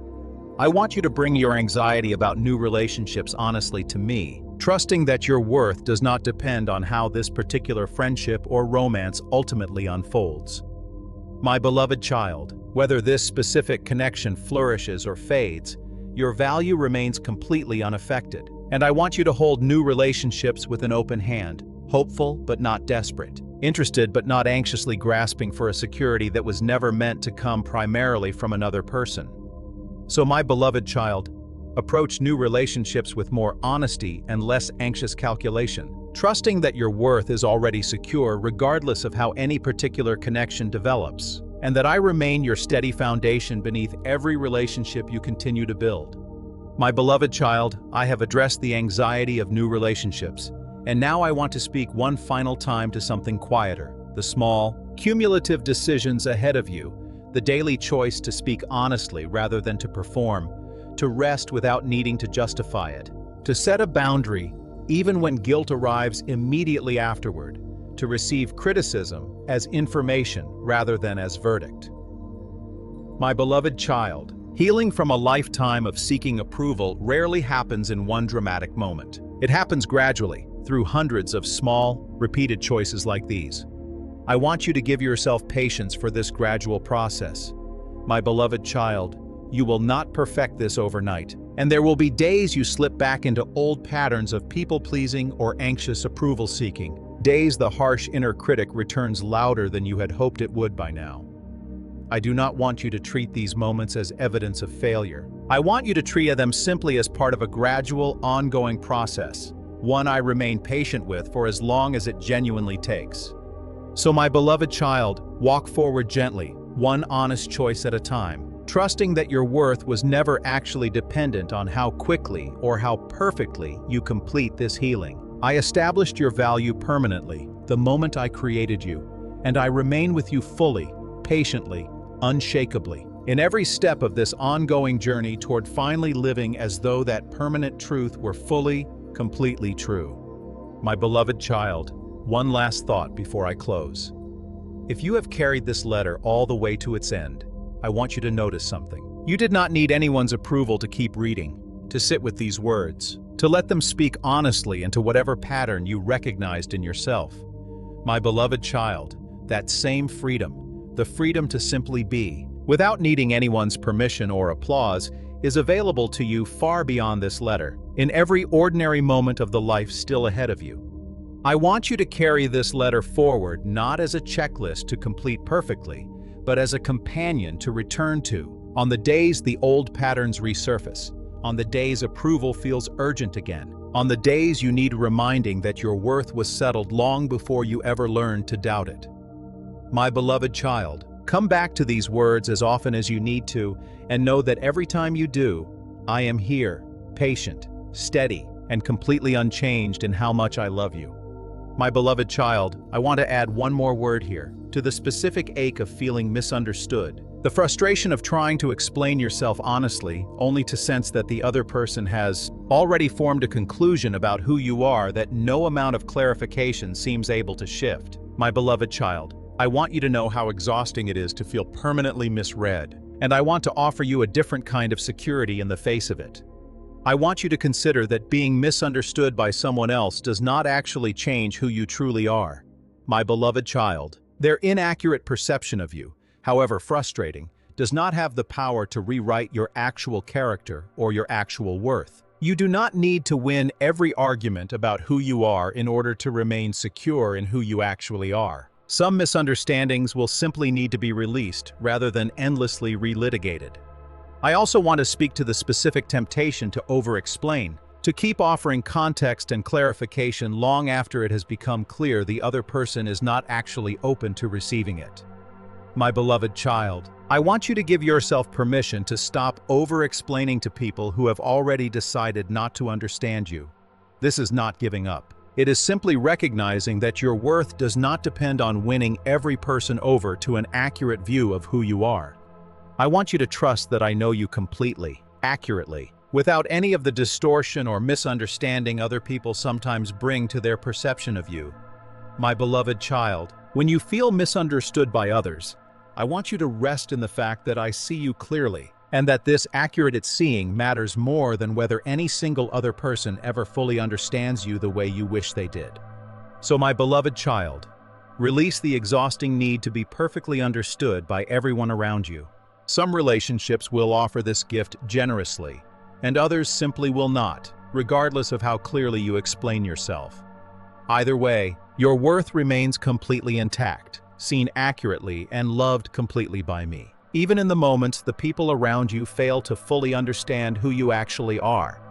I want you to bring your anxiety about new relationships honestly to me, trusting that your worth does not depend on how this particular friendship or romance ultimately unfolds. My beloved child, whether this specific connection flourishes or fades, your value remains completely unaffected. And I want you to hold new relationships with an open hand, hopeful but not desperate, interested but not anxiously grasping for a security that was never meant to come primarily from another person. So my beloved child, approach new relationships with more honesty and less anxious calculation, trusting that your worth is already secure regardless of how any particular connection develops, and that I remain your steady foundation beneath every relationship you continue to build. My beloved child, I have addressed the anxiety of new relationships, and now I want to speak one final time to something quieter, the small, cumulative decisions ahead of you, the daily choice to speak honestly rather than to perform, to rest without needing to justify it, to set a boundary even when guilt arrives immediately afterward, to receive criticism as information rather than as verdict. My beloved child, healing from a lifetime of seeking approval rarely happens in one dramatic moment. It happens gradually, through hundreds of small, repeated choices like these. I want you to give yourself patience for this gradual process. My beloved child, you will not perfect this overnight, and there will be days you slip back into old patterns of people-pleasing or anxious approval-seeking, days the harsh inner critic returns louder than you had hoped it would by now. I do not want you to treat these moments as evidence of failure. I want you to treat them simply as part of a gradual, ongoing process, one I remain patient with for as long as it genuinely takes. So my beloved child, walk forward gently, one honest choice at a time, trusting that your worth was never actually dependent on how quickly or how perfectly you complete this healing. I established your value permanently the moment I created you, and I remain with you fully, patiently, unshakably, in every step of this ongoing journey toward finally living as though that permanent truth were fully, completely true. My beloved child, one last thought before I close. If you have carried this letter all the way to its end, I want you to notice something. You did not need anyone's approval to keep reading, to sit with these words, to let them speak honestly into whatever pattern you recognized in yourself. My beloved child, that same freedom, the freedom to simply be, without needing anyone's permission or applause, is available to you far beyond this letter, in every ordinary moment of the life still ahead of you. I want you to carry this letter forward not as a checklist to complete perfectly, but as a companion to return to on the days the old patterns resurface, on the days approval feels urgent again, on the days you need reminding that your worth was settled long before you ever learned to doubt it. My beloved child, come back to these words as often as you need to, and know that every time you do, I am here, patient, steady, and completely unchanged in how much I love you. My beloved child, I want to add one more word here, to the specific ache of feeling misunderstood, the frustration of trying to explain yourself honestly, only to sense that the other person has already formed a conclusion about who you are that no amount of clarification seems able to shift. My beloved child, I want you to know how exhausting it is to feel permanently misread, and I want to offer you a different kind of security in the face of it. I want you to consider that being misunderstood by someone else does not actually change who you truly are. My beloved child, Their inaccurate perception of you, however frustrating, does not have the power to rewrite your actual character or your actual worth. You do not need to win every argument about who you are in order to remain secure in who you actually are. Some misunderstandings will simply need to be released rather than endlessly relitigated. I also want to speak to the specific temptation to over-explain, to keep offering context and clarification long after it has become clear the other person is not actually open to receiving it. My beloved child, I want you to give yourself permission to stop over-explaining to people who have already decided not to understand you. This is not giving up. It is simply recognizing that your worth does not depend on winning every person over to an accurate view of who you are. I want you to trust that I know you completely, accurately, without any of the distortion or misunderstanding other people sometimes bring to their perception of you. My beloved child, when you feel misunderstood by others, I want you to rest in the fact that I see you clearly, and that this accurate seeing matters more than whether any single other person ever fully understands you the way you wish they did. So my beloved child, release the exhausting need to be perfectly understood by everyone around you. Some relationships will offer this gift generously, and others simply will not, regardless of how clearly you explain yourself. Either way, your worth remains completely intact, seen accurately and loved completely by me. Even in the moments the people around you fail to fully understand who you actually are.